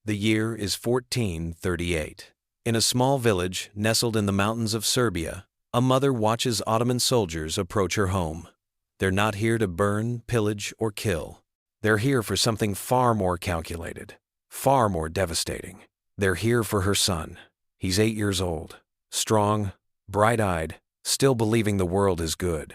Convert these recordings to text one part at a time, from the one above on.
The year is 1438. In a small village nestled in the mountains of Serbia, a mother watches Ottoman soldiers approach her home. They're not here to burn, pillage, or kill. They're here for something far more calculated, far more devastating. They're here for her son. He's 8 years old, strong, bright-eyed, still believing the world is good.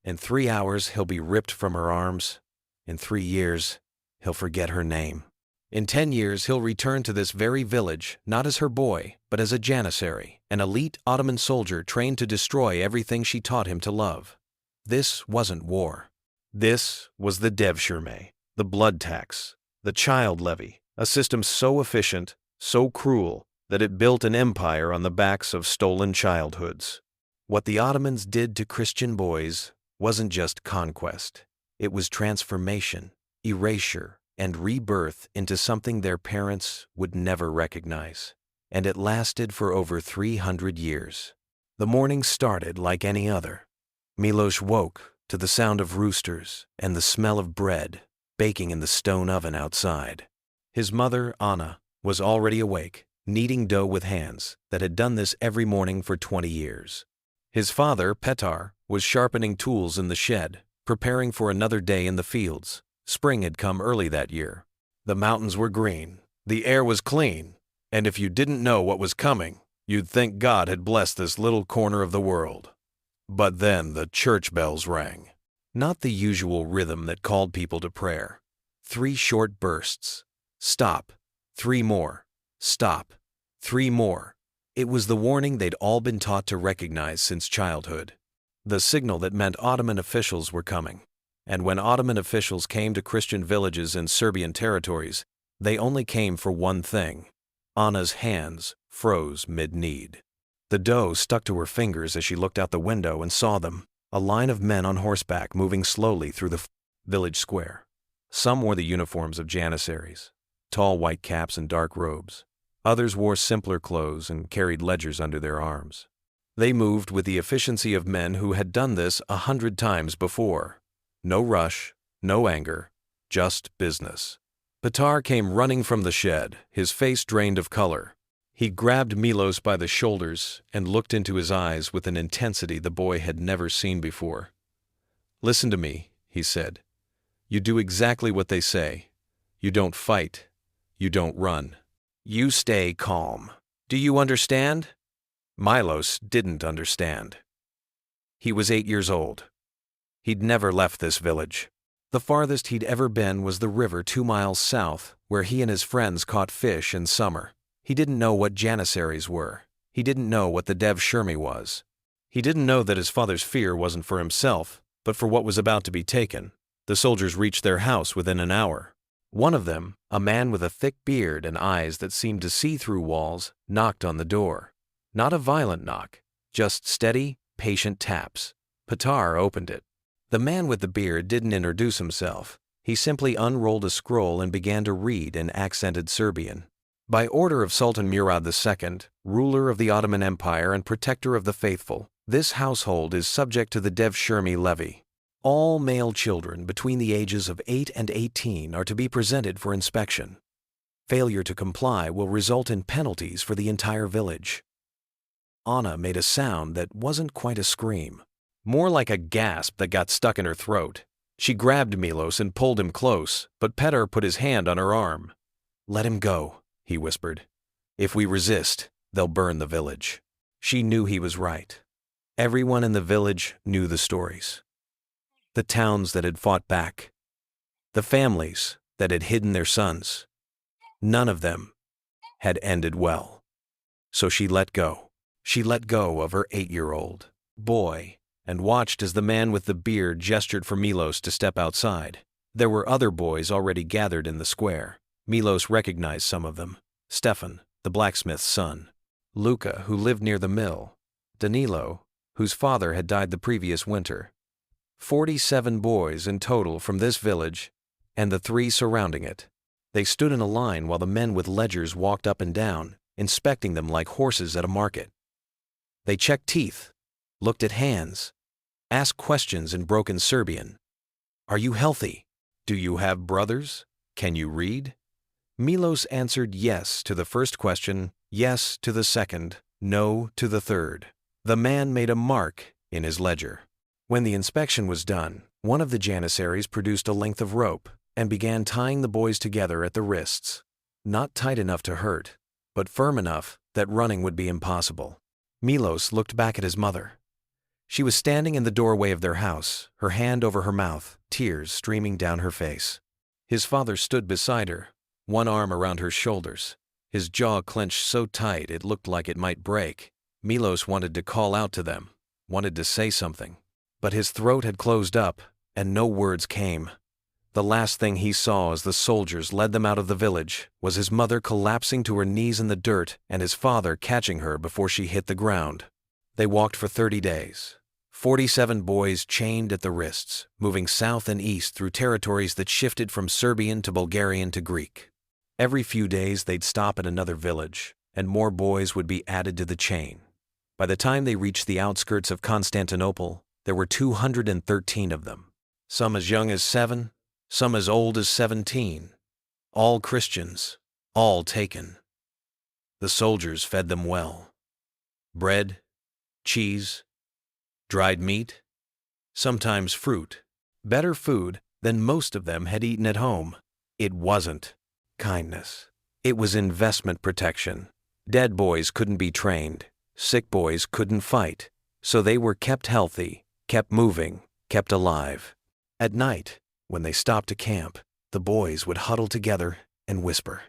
In 3 hours, he'll be ripped from her arms. In 3 years, he'll forget her name. In 10 years, he'll return to this very village, not as her boy, but as a Janissary, an elite Ottoman soldier trained to destroy everything she taught him to love. This wasn't war. This was the DEVSHIRME, the blood tax, the child levy, a system so efficient, so cruel, that it built an empire on the backs of stolen childhoods. What the Ottomans did to Christian boys wasn't just conquest. It was transformation, erasure, and rebirth into something their parents would never recognize. And it lasted for over 300 years. The morning started like any other. Milos woke to the sound of roosters and the smell of bread baking in the stone oven outside. His mother, Anna, was already awake, kneading dough with hands that had done this every morning for 20 years. His father, Petar, was sharpening tools in the shed, preparing for another day in the fields. Spring had come early that year. The mountains were green, the air was clean, and if you didn't know what was coming, you'd think God had blessed this little corner of the world. But then the church bells rang. Not the usual rhythm that called people to prayer. 3 short bursts. Stop. 3 more. Stop. 3 more. It was the warning they'd all been taught to recognize since childhood. The signal that meant Ottoman officials were coming. And when Ottoman officials came to Christian villages in Serbian territories, they only came for one thing. Anna's hands froze mid-knead. The dough stuck to her fingers as she looked out the window and saw them, a line of men on horseback moving slowly through the village square. Some wore the uniforms of Janissaries, tall white caps and dark robes. Others wore simpler clothes and carried ledgers under their arms. They moved with the efficiency of men who had done this 100 times before. No rush, no anger, just business. Petar came running from the shed, his face drained of color. He grabbed Milos by the shoulders and looked into his eyes with an intensity the boy had never seen before. "Listen to me," he said. "You do exactly what they say. You don't fight. You don't run. You stay calm. Do you understand?" Milos didn't understand. He was 8 years old. He'd never left this village. The farthest he'd ever been was the river 2 miles south, where he and his friends caught fish in summer. He didn't know what Janissaries were. He didn't know what the DEVSHIRME was. He didn't know that his father's fear wasn't for himself, but for what was about to be taken. The soldiers reached their house within an hour. One of them, a man with a thick beard and eyes that seemed to see through walls, knocked on the door. Not a violent knock, just steady, patient taps. Petar opened it. The man with the beard didn't introduce himself. He simply unrolled a scroll and began to read in accented Serbian. By order of Sultan Murad II, ruler of the Ottoman Empire and protector of the faithful, this household is subject to the DEVSHIRME levy. All male children between the ages of 8 and 18 are to be presented for inspection. Failure to comply will result in penalties for the entire village. Anna made a sound that wasn't quite a scream. More like a gasp that got stuck in her throat. She grabbed Milos and pulled him close, but Petar put his hand on her arm. "Let him go," he whispered. "If we resist, they'll burn the village." She knew he was right. Everyone in the village knew the stories. The towns that had fought back. The families that had hidden their sons. None of them had ended well. So she let go. She let go of her 8-year-old boy and watched as the man with the beard gestured for Milos to step outside. There were other boys already gathered in the square. Milos recognized some of them. Stefan, the blacksmith's son. Luka, who lived near the mill. Danilo, whose father had died the previous winter. 47 boys in total from this village and the 3 surrounding it. They stood in a line while the men with ledgers walked up and down, inspecting them like horses at a market. They checked teeth, looked at hands, asked questions in broken Serbian. "Are you healthy? Do you have brothers? Can you read?" Milos answered yes to the first question, yes to the second, no to the third. The man made a mark in his ledger. When the inspection was done, one of the Janissaries produced a length of rope and began tying the boys together at the wrists. Not tight enough to hurt, but firm enough that running would be impossible. Milos looked back at his mother. She was standing in the doorway of their house, her hand over her mouth, tears streaming down her face. His father stood beside her, one arm around her shoulders, his jaw clenched so tight it looked like it might break. Milos wanted to call out to them, wanted to say something, but his throat had closed up, and no words came. The last thing he saw as the soldiers led them out of the village was his mother collapsing to her knees in the dirt and his father catching her before she hit the ground. They walked for 30 days. 47 boys chained at the wrists, moving south and east through territories that shifted from Serbian to Bulgarian to Greek. Every few days they'd stop at another village, and more boys would be added to the chain. By the time they reached the outskirts of Constantinople, there were 213 of them. Some as young as 7, some as old as 17. All Christians, all taken. The soldiers fed them well. Bread, cheese, dried meat, sometimes fruit. Better food than most of them had eaten at home. It wasn't kindness. It was investment protection. Dead boys couldn't be trained. Sick boys couldn't fight. So they were kept healthy, kept moving, kept alive. At night, when they stopped to camp, the boys would huddle together and whisper.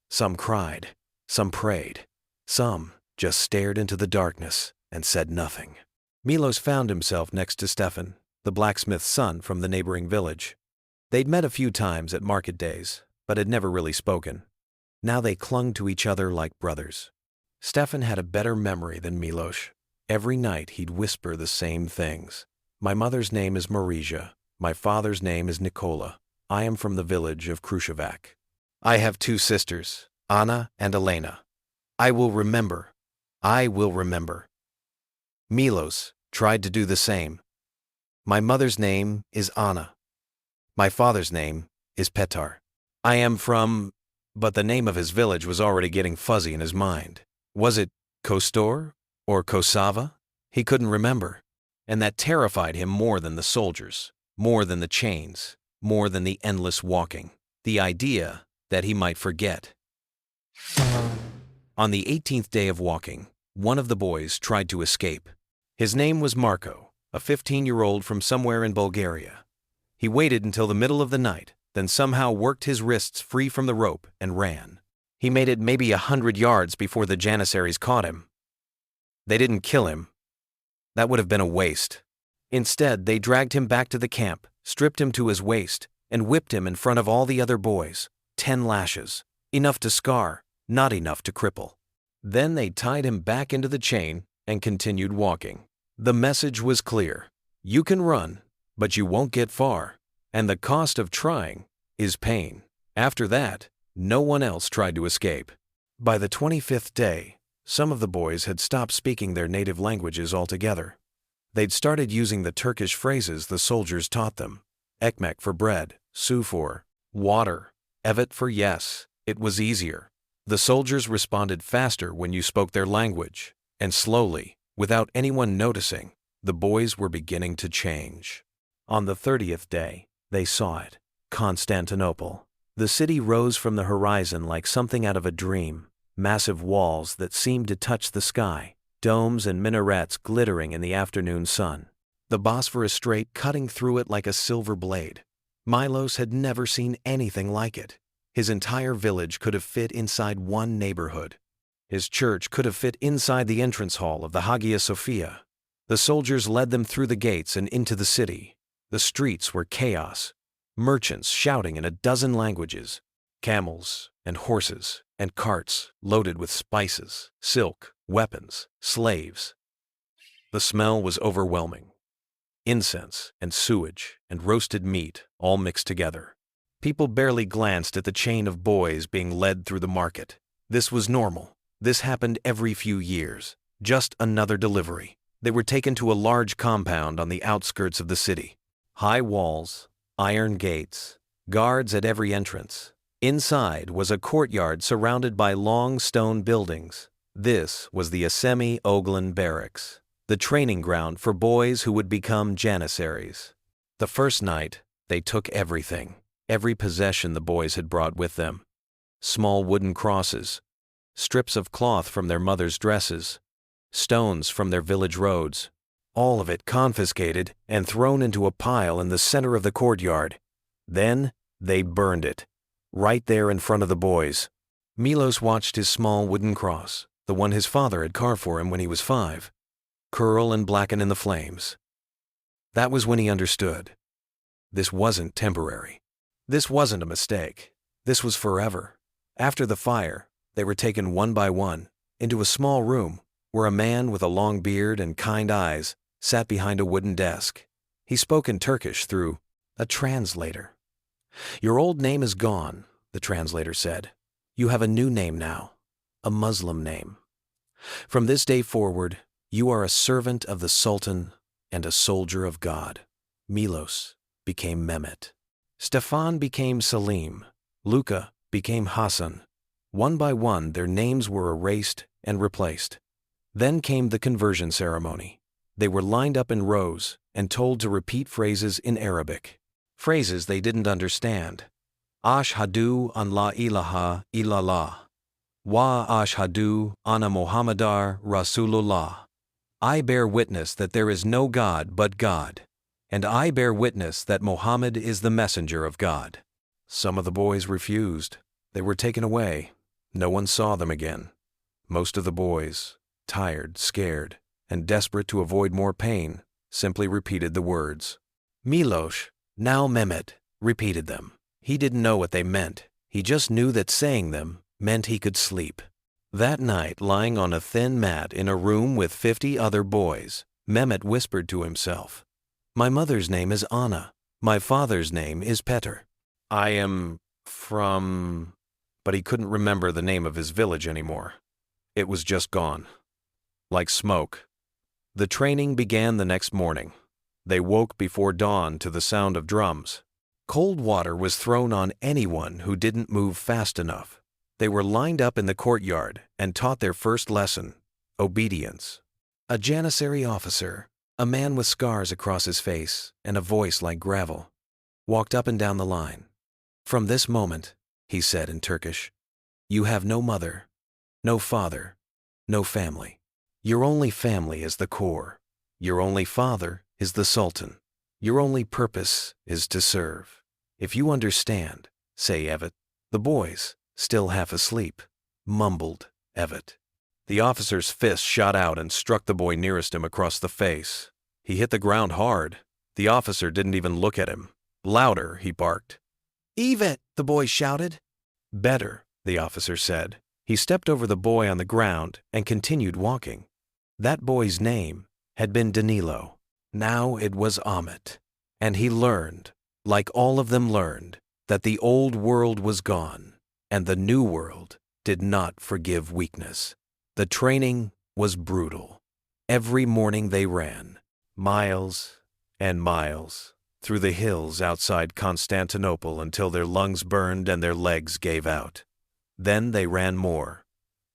Some cried, some prayed, some just stared into the darkness and said nothing. Milos found himself next to Stefan, the blacksmith's son from the neighboring village. They'd met a few times at market days, but had never really spoken. Now they clung to each other like brothers. Stefan had a better memory than Milos. Every night he'd whisper the same things. My mother's name is Marija. My father's name is Nikola. I am from the village of Kruševac. I have 2 sisters, Anna and Elena. I will remember. I will remember. Milos tried to do the same. My mother's name is Anna. My father's name is Petar. I am from... But the name of his village was already getting fuzzy in his mind. Was it Kostor or Kosava? He couldn't remember. And that terrified him more than the soldiers, more than the chains, more than the endless walking. The idea that he might forget. On the 18th day of walking, one of the boys tried to escape. His name was Marco, a 15-year-old from somewhere in Bulgaria. He waited until the middle of the night, then somehow worked his wrists free from the rope and ran. He made it maybe 100 yards before the Janissaries caught him. They didn't kill him. That would have been a waste. Instead, they dragged him back to the camp, stripped him to his waist, and whipped him in front of all the other boys. 10 lashes. Enough to scar, not enough to cripple. Then they tied him back into the chain and continued walking. The message was clear. You can run, but you won't get far. And the cost of trying is pain. After that, no one else tried to escape. By the 25th day, some of the boys had stopped speaking their native languages altogether. They'd started using the Turkish phrases the soldiers taught them. Ekmek for bread, su for water, evet for yes. It was easier. The soldiers responded faster when you spoke their language, and slowly, without anyone noticing, the boys were beginning to change. On the 30th day, they saw it. Constantinople. The city rose from the horizon like something out of a dream. Massive walls that seemed to touch the sky, domes and minarets glittering in the afternoon sun. The Bosphorus Strait cutting through it like a silver blade. Milos had never seen anything like it. His entire village could have fit inside one neighborhood. His church could have fit inside the entrance hall of the Hagia Sophia. The soldiers led them through the gates and into the city. The streets were chaos. Merchants shouting in a dozen languages. Camels and horses and carts loaded with spices, silk, weapons, slaves. The smell was overwhelming. Incense and sewage and roasted meat all mixed together. People barely glanced at the chain of boys being led through the market. This was normal. This happened every few years. Just another delivery. They were taken to a large compound on the outskirts of the city. High walls, iron gates, guards at every entrance. Inside was a courtyard surrounded by long stone buildings. This was the Asemi Oglan Barracks, the training ground for boys who would become Janissaries. The first night, they took everything, every possession the boys had brought with them. Small wooden crosses, strips of cloth from their mother's dresses, stones from their village roads, all of it confiscated and thrown into a pile in the center of the courtyard. Then they burned it, right there in front of the boys. Milos watched his small wooden cross, the one his father had carved for him when he was 5, curl and blacken in the flames. That was when he understood. This wasn't temporary. This wasn't a mistake. This was forever. After the fire, they were taken one by one into a small room where a man with a long beard and kind eyes sat behind a wooden desk. He spoke in Turkish through a translator. "Your old name is gone," the translator said. "You have a new name now, a Muslim name. From this day forward, you are a servant of the Sultan and a soldier of God." Milos became Mehmet. Stefan became Salim. Luka became Hassan. One by one, their names were erased and replaced. Then came the conversion ceremony. They were lined up in rows and told to repeat phrases in Arabic, phrases they didn't understand. Ashhadu an la ilaha illallah. Wa ashhadu anna Muhammadar Rasulullah. I bear witness that there is no God but God, and I bear witness that Muhammad is the messenger of God. Some of the boys refused. They were taken away. No one saw them again. Most of the boys, tired, scared, and desperate to avoid more pain, simply repeated the words. Milos, now Mehmet, repeated them. He didn't know what they meant. He just knew that saying them meant he could sleep. That night, lying on a thin mat in a room with 50 other boys, Mehmet whispered to himself, "My mother's name is Anna. My father's name is Petr. I am from..." But he couldn't remember the name of his village anymore. It was just gone. Like smoke. The training began the next morning. They woke before dawn to the sound of drums. Cold water was thrown on anyone who didn't move fast enough. They were lined up in the courtyard and taught their first lesson, obedience. A Janissary officer, a man with scars across his face and a voice like gravel, walked up and down the line. "From this moment," he said in Turkish, "you have no mother, no father, no family. Your only family is the core. Your only father is the Sultan. Your only purpose is to serve. If you understand, say Evet." The boys, still half asleep, mumbled Evet. The officer's fist shot out and struck the boy nearest him across the face. He hit the ground hard. The officer didn't even look at him. Louder, he barked. "Evet," the boy shouted. "Better," the officer said. He stepped over the boy on the ground and continued walking. That boy's name had been Danilo. Now it was Ahmet. And he learned, like all of them learned, that the old world was gone, and the new world did not forgive weakness. The training was brutal. Every morning they ran, miles and miles, through the hills outside Constantinople until their lungs burned and their legs gave out. Then they ran more.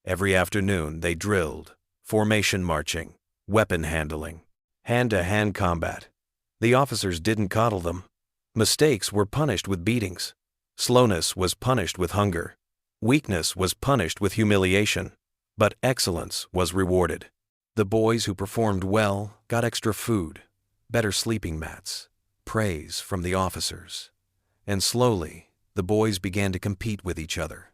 Every afternoon they drilled, formation marching, weapon handling, hand-to-hand combat. The officers didn't coddle them. Mistakes were punished with beatings. Slowness was punished with hunger. Weakness was punished with humiliation. But excellence was rewarded. The boys who performed well got extra food, better sleeping mats, praise from the officers. And slowly, the boys began to compete with each other.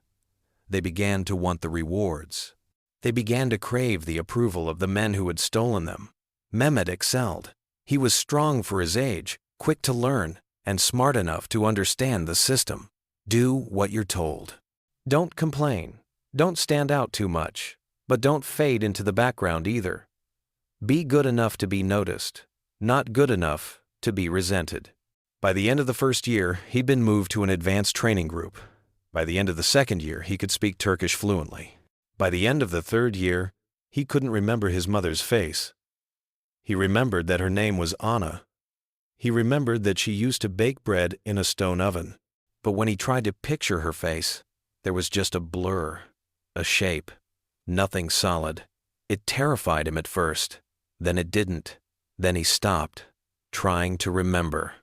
They began to want the rewards. They began to crave the approval of the men who had stolen them. Mehmet excelled. He was strong for his age, quick to learn, and smart enough to understand the system. Do what you're told. Don't complain. Don't stand out too much, but don't fade into the background either. Be good enough to be noticed, not good enough to be resented. By the end of the first year, he'd been moved to an advanced training group. By the end of the second year, he could speak Turkish fluently. By the end of the third year, he couldn't remember his mother's face. He remembered that her name was Anna. He remembered that she used to bake bread in a stone oven. But when he tried to picture her face, there was just a blur, a shape, nothing solid. It terrified him at first. Then it didn't. Then he stopped, trying to remember.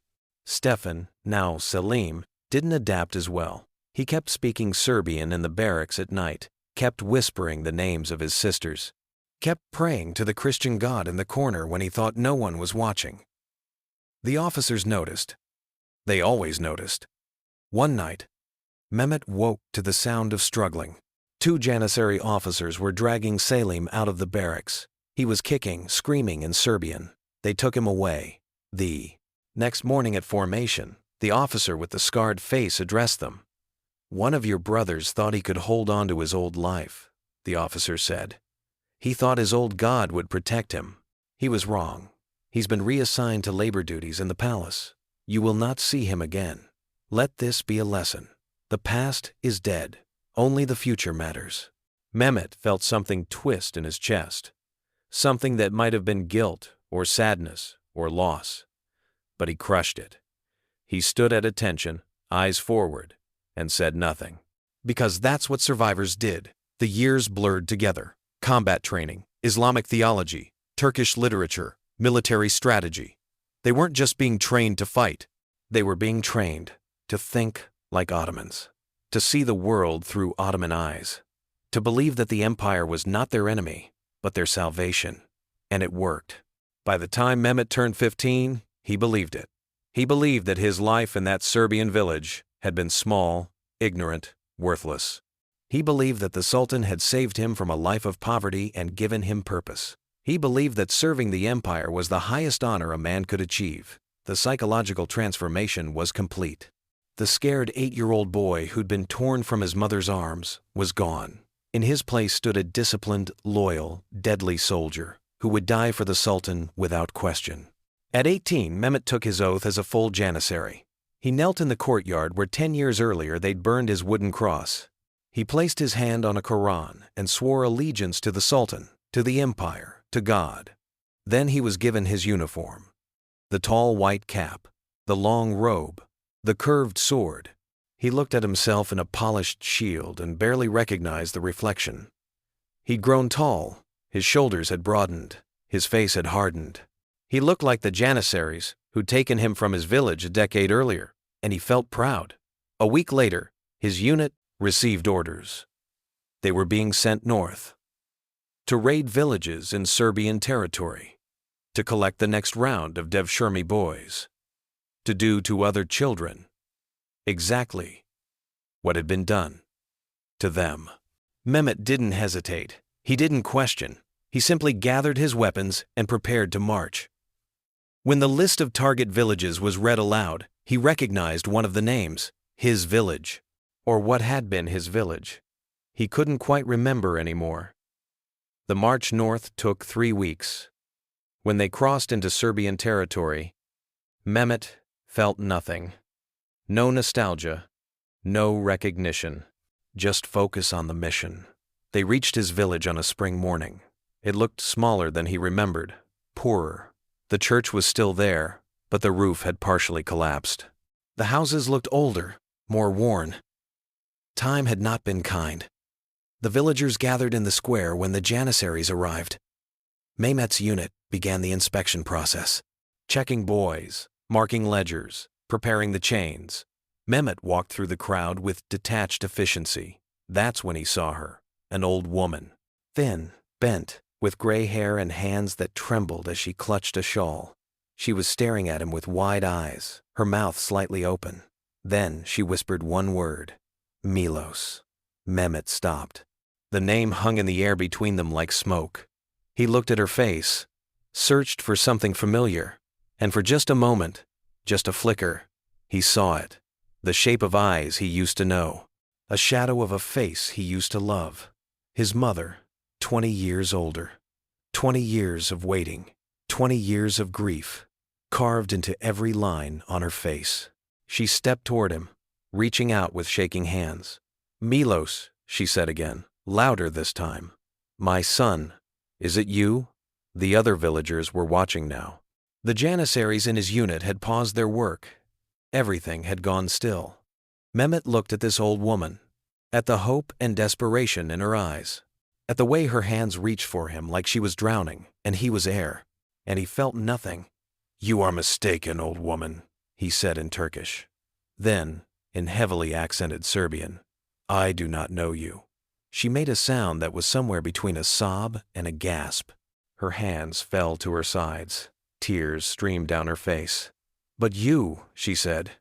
Stefan, now Selim, didn't adapt as well. He kept speaking Serbian in the barracks at night, kept whispering the names of his sisters, kept praying to the Christian God in the corner when he thought no one was watching. The officers noticed. They always noticed. One night, Mehmet woke to the sound of struggling. 2 Janissary officers were dragging Selim out of the barracks. He was kicking, screaming in Serbian. They took him away. The next morning at formation, the officer with the scarred face addressed them. "One of your brothers thought he could hold on to his old life," the officer said. "He thought his old God would protect him. He was wrong. He's been reassigned to labor duties in the palace. You will not see him again. Let this be a lesson. The past is dead. Only the future matters." Mehmet felt something twist in his chest. Something that might have been guilt or sadness or loss. But he crushed it. He stood at attention, eyes forward, and said nothing. Because that's what survivors did. The years blurred together. Combat training, Islamic theology, Turkish literature, military strategy. They weren't just being trained to fight. They were being trained to think like Ottomans, to see the world through Ottoman eyes, to believe that the empire was not their enemy, but their salvation. And it worked. By the time Mehmet turned 15, he believed it. He believed that his life in that Serbian village had been small, ignorant, worthless. He believed that the Sultan had saved him from a life of poverty and given him purpose. He believed that serving the empire was the highest honor a man could achieve. The psychological transformation was complete. The scared 8-year-old boy who'd been torn from his mother's arms was gone. In his place stood a disciplined, loyal, deadly soldier who would die for the Sultan without question. At 18, Mehmet took his oath as a full Janissary. He knelt in the courtyard where 10 years earlier they'd burned his wooden cross. He placed his hand on a Quran and swore allegiance to the Sultan, to the empire, to God. Then he was given his uniform. The tall white cap, the long robe, the curved sword. He looked at himself in a polished shield and barely recognized the reflection. He'd grown tall, his shoulders had broadened, his face had hardened. He looked like the Janissaries who'd taken him from his village a decade earlier, and he felt proud. A week later, his unit received orders. They were being sent north to raid villages in Serbian territory, to collect the next round of DEVSHIRME boys, to do to other children exactly what had been done to them. Mehmet didn't hesitate. He didn't question. He simply gathered his weapons and prepared to march. When the list of target villages was read aloud, he recognized one of the names, his village, or what had been his village. He couldn't quite remember anymore. The march north took 3 weeks. When they crossed into Serbian territory, Mehmet felt nothing. No nostalgia, no recognition, just focus on the mission. They reached his village on a spring morning. It looked smaller than he remembered, poorer. The church was still there, but the roof had partially collapsed. The houses looked older, more worn. Time had not been kind. The villagers gathered in the square when the Janissaries arrived. Mehmet's unit began the inspection process, checking boys, marking ledgers, preparing the chains. Mehmet walked through the crowd with detached efficiency. That's when he saw her, an old woman, thin, bent, with gray hair and hands that trembled as she clutched a shawl. She was staring at him with wide eyes, her mouth slightly open. Then she whispered one word, Milos. Mehmet stopped. The name hung in the air between them like smoke. He looked at her face, searched for something familiar, and for just a moment, just a flicker, he saw it. The shape of eyes he used to know, a shadow of a face he used to love. His mother, 20 years older. 20 years of waiting, 20 years of grief, carved into every line on her face. She stepped toward him, reaching out with shaking hands. Milos, she said again, louder this time. My son, is it you? The other villagers were watching now. The Janissaries in his unit had paused their work. Everything had gone still. Mehmet looked at this old woman, at the hope and desperation in her eyes, at the way her hands reached for him like she was drowning and he was air, and he felt nothing. "You are mistaken, old woman," he said in Turkish. Then, in heavily accented Serbian, "I do not know you." She made a sound that was somewhere between a sob and a gasp. Her hands fell to her sides. Tears streamed down her face. "But you," she said,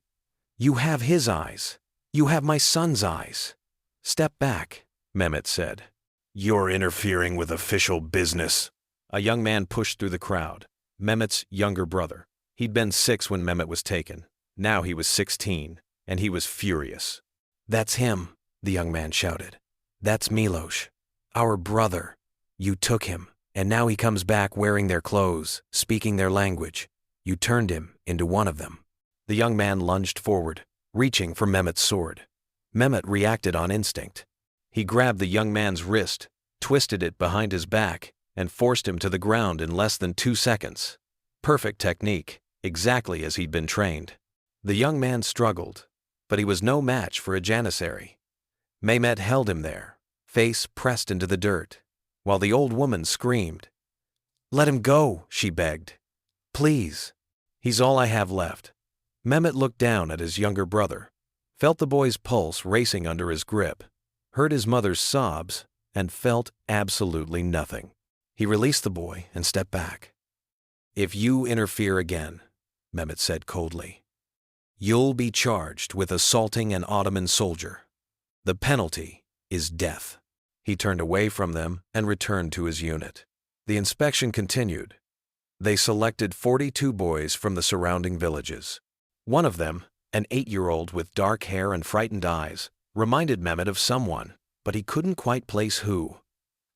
"you have his eyes. You have my son's eyes." "Step back," Mehmet said. "You're interfering with official business." A young man pushed through the crowd. Mehmet's younger brother. He'd been 6 when Mehmet was taken. Now he was 16, and he was furious. "That's him," the young man shouted. "That's Milos, our brother. You took him, and now he comes back wearing their clothes, speaking their language. You turned him into one of them." The young man lunged forward, reaching for Mehmet's sword. Mehmet reacted on instinct. He grabbed the young man's wrist, twisted it behind his back, and forced him to the ground in less than 2 seconds. Perfect technique, exactly as he'd been trained. The young man struggled, but he was no match for a Janissary. Mehmet held him there, face pressed into the dirt, while the old woman screamed. "Let him go," she begged. "Please. He's all I have left." Mehmet looked down at his younger brother, felt the boy's pulse racing under his grip, heard his mother's sobs, and felt absolutely nothing. He released the boy and stepped back. "If you interfere again," Mehmet said coldly, "you'll be charged with assaulting an Ottoman soldier. The penalty is death." He turned away from them and returned to his unit. The inspection continued. They selected 42 boys from the surrounding villages. One of them, an 8-year-old with dark hair and frightened eyes, reminded Mehmet of someone, but he couldn't quite place who.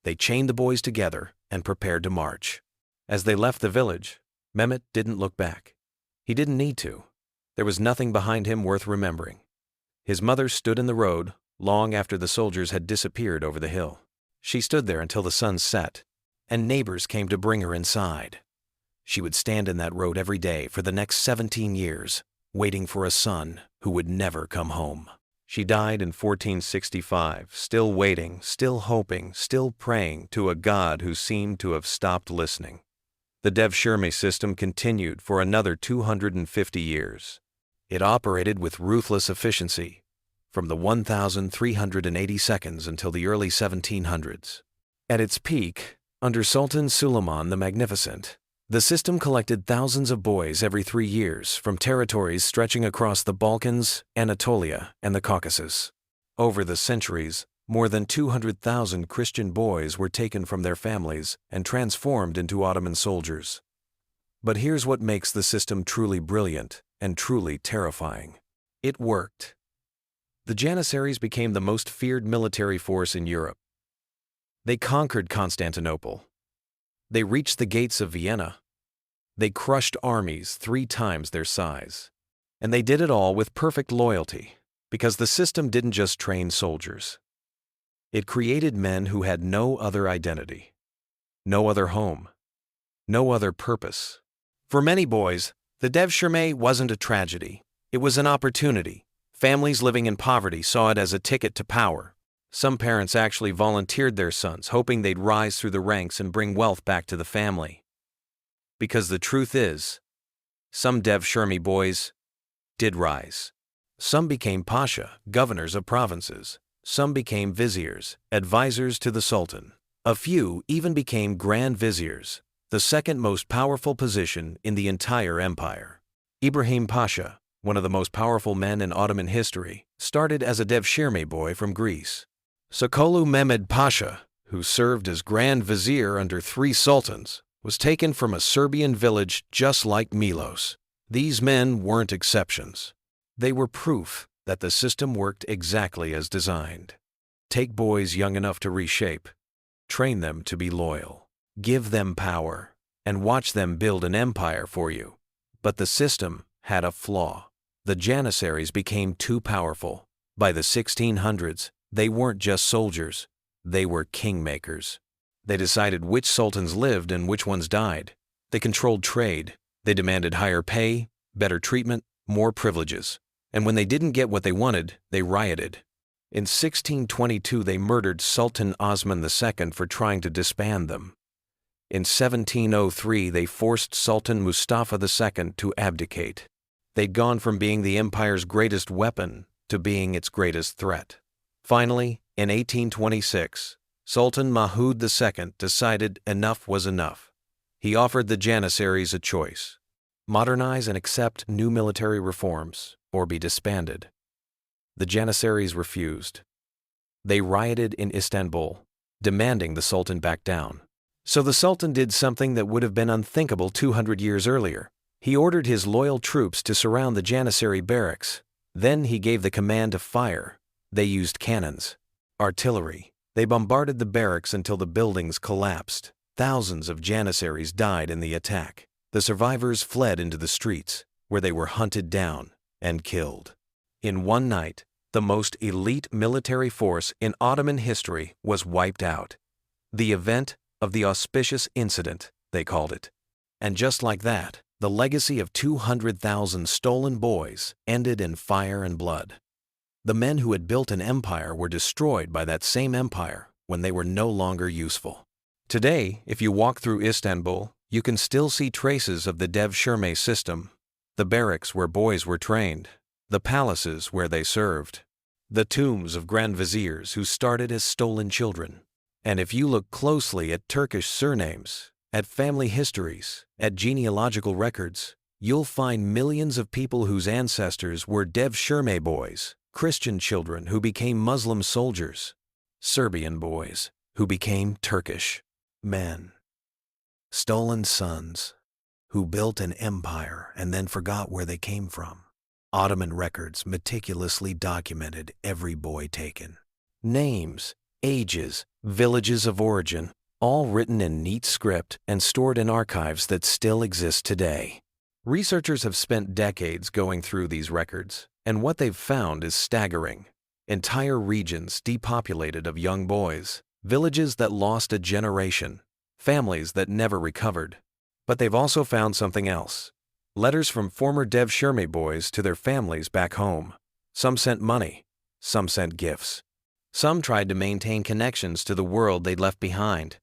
They chained the boys together and prepared to march. As they left the village, Mehmet didn't look back. He didn't need to. There was nothing behind him worth remembering. His mother stood in the road long after the soldiers had disappeared over the hill. She stood there until the sun set, and neighbors came to bring her inside. She would stand in that road every day for the next 17 years, waiting for a son who would never come home. She died in 1465, still waiting, still hoping, still praying to a God who seemed to have stopped listening. The DEVSHIRME system continued for another 250 years. It operated with ruthless efficiency, from the 1,380 seconds until the early 1700s. At its peak, under Sultan Suleiman the Magnificent, the system collected thousands of boys every 3 years from territories stretching across the Balkans, Anatolia, and the Caucasus. Over the centuries, more than 200,000 Christian boys were taken from their families and transformed into Ottoman soldiers. But here's what makes the system truly brilliant and truly terrifying. It worked. The Janissaries became the most feared military force in Europe. They conquered Constantinople. They reached the gates of Vienna. They crushed armies 3 times their size. And they did it all with perfect loyalty, because the system didn't just train soldiers. It created men who had no other identity, no other home, no other purpose. For many boys, the DEVSHIRME wasn't a tragedy. It was an opportunity. Families living in poverty saw it as a ticket to power. Some parents actually volunteered their sons, hoping they'd rise through the ranks and bring wealth back to the family. Because the truth is, some DEVSHIRME boys did rise. Some became pasha, governors of provinces. Some became viziers, advisors to the sultan. A few even became grand viziers, the second most powerful position in the entire empire. Ibrahim Pasha, one of the most powerful men in Ottoman history, started as a DEVSHIRME boy from Greece. Sokolu Mehmed Pasha, who served as Grand Vizier under 3 sultans, was taken from a Serbian village just like Milos. These men weren't exceptions. They were proof that the system worked exactly as designed. Take boys young enough to reshape, train them to be loyal, give them power, and watch them build an empire for you. But the system had a flaw. The Janissaries became too powerful. By the 1600s, they weren't just soldiers, they were kingmakers. They decided which sultans lived and which ones died. They controlled trade. They demanded higher pay, better treatment, more privileges. And when they didn't get what they wanted, they rioted. In 1622 they murdered Sultan Osman II for trying to disband them. In 1703 they forced Sultan Mustafa II to abdicate. They'd gone from being the empire's greatest weapon to being its greatest threat. Finally, in 1826, Sultan Mahmud II decided enough was enough. He offered the Janissaries a choice: modernize and accept new military reforms, or be disbanded. The Janissaries refused. They rioted in Istanbul, demanding the Sultan back down. So the Sultan did something that would have been unthinkable 200 years earlier. He ordered his loyal troops to surround the Janissary barracks. Then he gave the command to fire. They used cannons, artillery. They bombarded the barracks until the buildings collapsed. Thousands of Janissaries died in the attack. The survivors fled into the streets, where they were hunted down and killed. In one night, the most elite military force in Ottoman history was wiped out. The event of the auspicious incident, they called it. And just like that, the legacy of 200,000 stolen boys ended in fire and blood. The men who had built an empire were destroyed by that same empire when they were no longer useful. Today, if you walk through Istanbul, you can still see traces of the DEVSHIRME system, the barracks where boys were trained, the palaces where they served, the tombs of grand viziers who started as stolen children. And if you look closely at Turkish surnames, at family histories, at genealogical records, you'll find millions of people whose ancestors were DEVSHIRME boys, Christian children who became Muslim soldiers, Serbian boys who became Turkish men, stolen sons who built an empire and then forgot where they came from. Ottoman records meticulously documented every boy taken. Names, ages, villages of origin, all written in neat script and stored in archives that still exist today. Researchers have spent decades going through these records, and what they've found is staggering. Entire regions depopulated of young boys, villages that lost a generation, families that never recovered. But they've also found something else. Letters from former DEVSHIRME boys to their families back home. Some sent money, some sent gifts. Some tried to maintain connections to the world they'd left behind.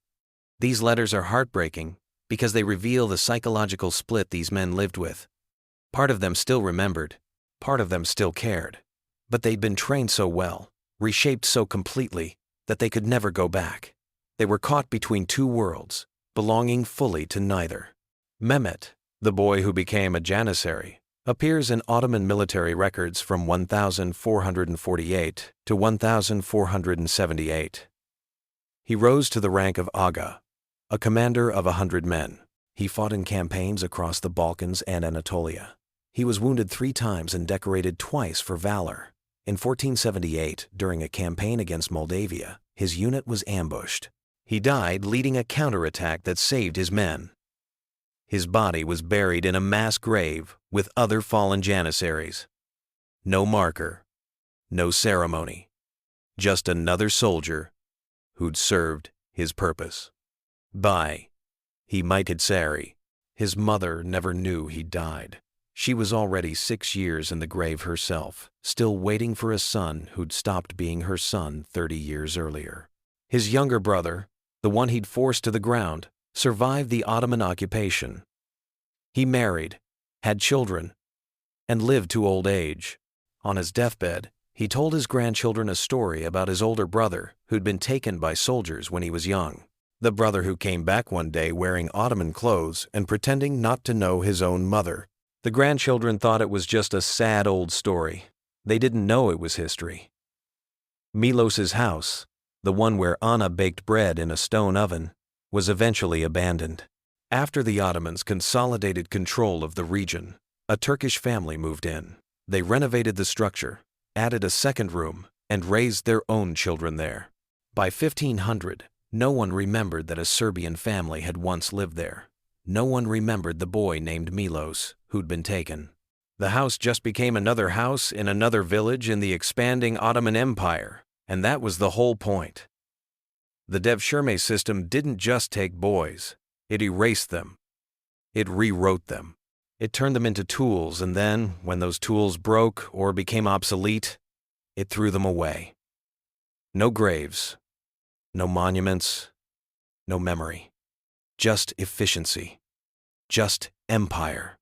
These letters are heartbreaking because they reveal the psychological split these men lived with. Part of them still remembered, part of them still cared. But they'd been trained so well, reshaped so completely, that they could never go back. They were caught between two worlds, belonging fully to neither. Mehmet, the boy who became a Janissary, appears in Ottoman military records from 1448 to 1478. He rose to the rank of Aga, a commander of 100 men. He fought in campaigns across the Balkans and Anatolia. He was wounded 3 times and decorated twice for valor. In 1478, during a campaign against Moldavia, his unit was ambushed. He died leading a counterattack that saved his men. His body was buried in a mass grave with other fallen Janissaries. No marker, no ceremony, just another soldier who'd served his purpose. By he mighted Sari. His mother never knew he died. She was already 6 years in the grave herself, still waiting for a son who'd stopped being her son 30 years earlier. His younger brother, the one he'd forced to the ground, survived the Ottoman occupation. He married, had children, and lived to old age. On his deathbed, he told his grandchildren a story about his older brother who'd been taken by soldiers when he was young. The brother who came back one day wearing Ottoman clothes and pretending not to know his own mother. The grandchildren thought it was just a sad old story. They didn't know it was history. Milos's house, the one where Anna baked bread in a stone oven, was eventually abandoned. After the Ottomans consolidated control of the region, a Turkish family moved in. They renovated the structure, added a second room, and raised their own children there. By 1500, no one remembered that a Serbian family had once lived there. No one remembered the boy named Milos who'd been taken. The house just became another house in another village in the expanding Ottoman Empire, and that was the whole point. The DEVSHIRME system didn't just take boys, it erased them. It rewrote them. It turned them into tools, and then, when those tools broke or became obsolete, it threw them away. No graves, no monuments, no memory. Just efficiency. Just empire.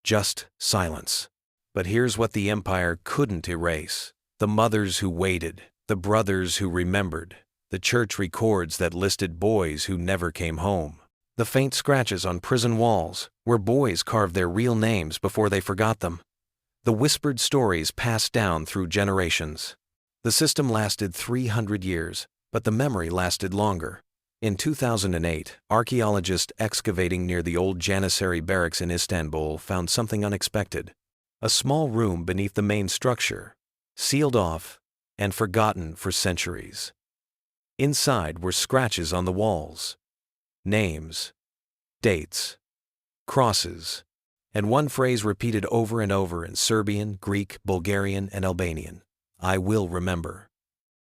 Just silence. But here's what the empire couldn't erase. The mothers who waited, the brothers who remembered, the church records that listed boys who never came home, the faint scratches on prison walls where boys carved their real names before they forgot them, the whispered stories passed down through generations. The system lasted 300 years, but the memory lasted longer. In 2008, archaeologists excavating near the old Janissary barracks in Istanbul found something unexpected. A small room beneath the main structure, sealed off and forgotten for centuries. Inside were scratches on the walls, names, dates, crosses, and one phrase repeated over and over in Serbian, Greek, Bulgarian, and Albanian: "I will remember."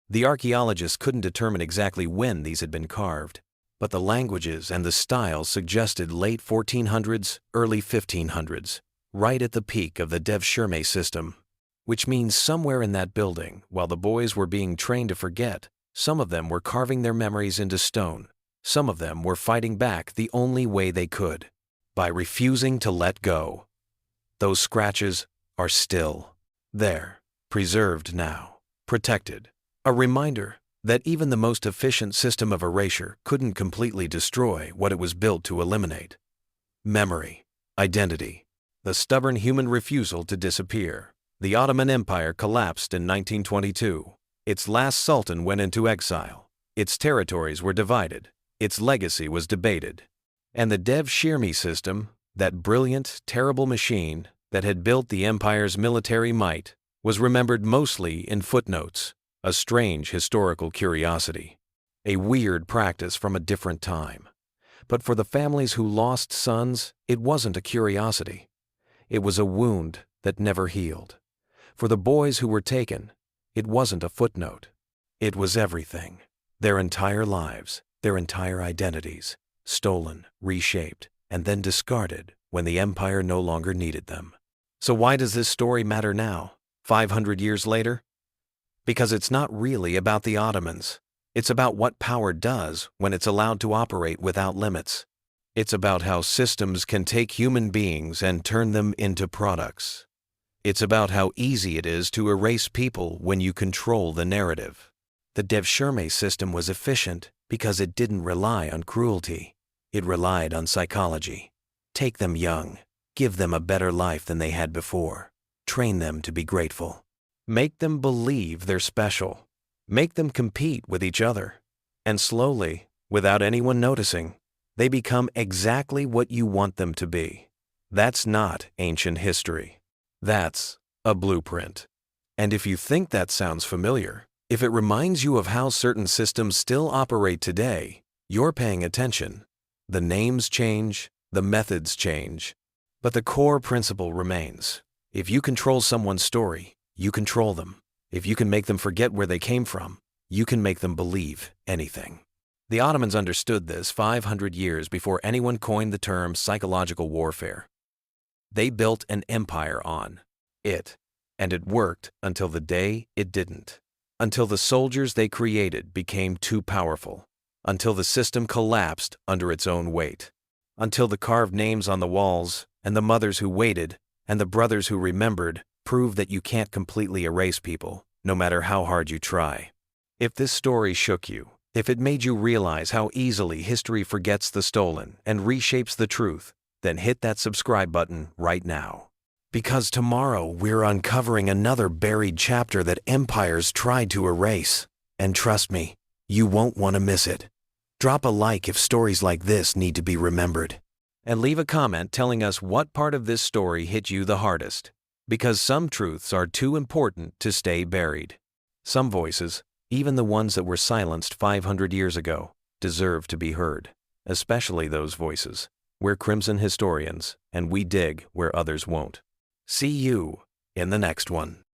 The archaeologists couldn't determine exactly when these had been carved, but the languages and the styles suggested late 1400s, early 1500s, right at the peak of the DEVSHIRME system, which means somewhere in that building, while the boys were being trained to forget, some of them were carving their memories into stone. Some of them were fighting back the only way they could, by refusing to let go. Those scratches are still there, preserved now, protected. A reminder that even the most efficient system of erasure couldn't completely destroy what it was built to eliminate: memory, identity, the stubborn human refusal to disappear. The Ottoman Empire collapsed in 1922. Its last sultan went into exile. Its territories were divided. Its legacy was debated. And the DEVSHIRME system, that brilliant, terrible machine that had built the empire's military might, was remembered mostly in footnotes, a strange historical curiosity, a weird practice from a different time. But for the families who lost sons, it wasn't a curiosity. It was a wound that never healed. For the boys who were taken, it wasn't a footnote. It was everything. Their entire lives, their entire identities, stolen, reshaped, and then discarded when the empire no longer needed them. So why does this story matter now, 500 years later? Because it's not really about the Ottomans. It's about what power does when it's allowed to operate without limits. It's about how systems can take human beings and turn them into products. It's about how easy it is to erase people when you control the narrative. The DEVSHIRME system was efficient because it didn't rely on cruelty. It relied on psychology. Take them young. Give them a better life than they had before. Train them to be grateful. Make them believe they're special. Make them compete with each other. And slowly, without anyone noticing, they become exactly what you want them to be. That's not ancient history. That's a blueprint. And if you think that sounds familiar, if it reminds you of how certain systems still operate today, you're paying attention. The names change, the methods change, but the core principle remains. If you control someone's story, you control them. If you can make them forget where they came from, you can make them believe anything. The Ottomans understood this 500 years before anyone coined the term psychological warfare. They built an empire on it, and it worked until the day it didn't. Until the soldiers they created became too powerful. Until the system collapsed under its own weight. Until the carved names on the walls, and the mothers who waited, and the brothers who remembered, prove that you can't completely erase people, no matter how hard you try. If this story shook you, if it made you realize how easily history forgets the stolen and reshapes the truth, then hit that subscribe button right now. Because tomorrow we're uncovering another buried chapter that empires tried to erase. And trust me, you won't want to miss it. Drop a like if stories like this need to be remembered. And leave a comment telling us what part of this story hit you the hardest. Because some truths are too important to stay buried. Some voices, even the ones that were silenced 500 years ago, deserve to be heard. Especially those voices. We're Crimson Historians, and we dig where others won't. See you in the next one.